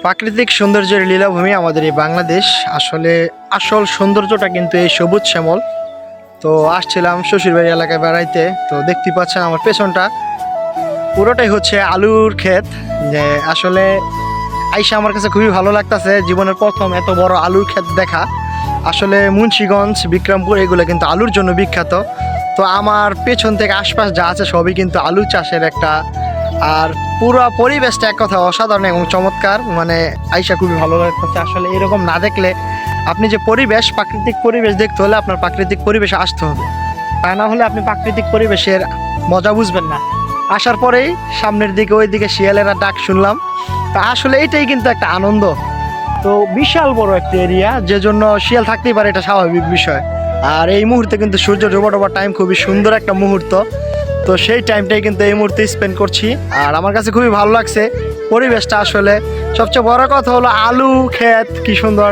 প্রাকৃতিক সৌন্দর্যের লীলাভূমি আমাদের এই বাংলাদেশ। আসলে আসল সৌন্দর্যটা কিন্তু এই সবুজ শ্যামল। তো আসছিলাম শ্বশুরবাড়ি এলাকায় বেড়াইতে, তো দেখতে পাচ্ছেন আমার পেছনটা পুরোটাই হচ্ছে আলুর ক্ষেত। যে আসলে আইসা আমার কাছে খুবই ভালো লাগতেছে, জীবনের প্রথম এত বড় আলুর ক্ষেত দেখা। আসলে মুন্সিগঞ্জ, বিক্রমপুর এগুলো কিন্তু আলুর জন্য বিখ্যাত। তো আমার পেছন থেকে আশপাশ যা আছে সবই কিন্তু আলু চাষের একটা। আর পুরো পরিবেশটা এক কথা অসাধারণ এবং চমৎকার, মানে আইসা খুবই ভালো লাগতেছে। আসলে এরকম না দেখলে আপনি যে পরিবেশ, প্রাকৃতিক পরিবেশ দেখতে হলে আপনার প্রাকৃতিক পরিবেশে আসতে হবে, তা না হলে আপনি প্রাকৃতিক পরিবেশের মজা বুঝবেন না। আসার পরেই সামনের দিকে ওইদিকে শিয়ালেরা ডাক শুনলাম। তা আসলে এইটাই কিন্তু একটা আনন্দ। তো বিশাল বড় একটা এরিয়া, যে জন্য শিয়াল থাকতেই পারে, এটা স্বাভাবিক বিষয়। আর এই মুহূর্তে কিন্তু সূর্য ডোবা ডোবা টাইম, খুবই সুন্দর একটা মুহূর্ত। তো সেই টাইমটাই কিন্তু এই মুহূর্তে স্পেন্ড করছি, আর আমার কাছে খুবই ভালো লাগছে পরিবেশটা। আসলে সবচেয়ে বড় কথা হলো আলু ক্ষেত, কি সুন্দর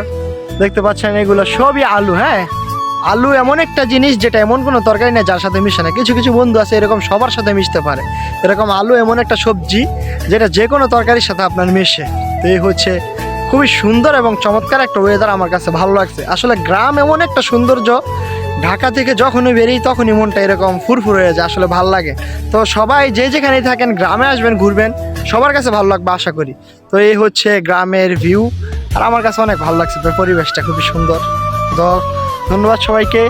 দেখতে পাচ্ছেন। এগুলো সবই আলু। হ্যাঁ, আলু এমন একটা জিনিস যেটা এমন কোনো তরকারি নেই যার সাথে মিশে না। কিছু কিছু বন্ধু আছে এরকম সবার সাথে মিশতে পারে, এরকম আলু এমন একটা সবজি যেটা যে কোনো তরকারির সাথে আপনার মিশে। তো এই হচ্ছে খুবই সুন্দর এবং চমৎকার একটা ওয়েদার, আমার কাছে ভালো লাগছে। আসলে গ্রাম এমন একটা সৌন্দর্য, ঢাকা থেকে যখনই বেরিয়ে তখনই মনটা এরকম ফুরফুর হয়ে যায়, আসলে ভালো লাগে। তো সবাই যে যেখানেই থাকেন গ্রামে আসবেন, ঘুরবেন, সবার কাছে ভালো লাগবে আশা করি। তো এই হচ্ছে গ্রামের ভিউ, আর আমার কাছে অনেক ভালো লাগছে। তো পরিবেশটা খুবই সুন্দর। তো ধন্যবাদ সবাইকে।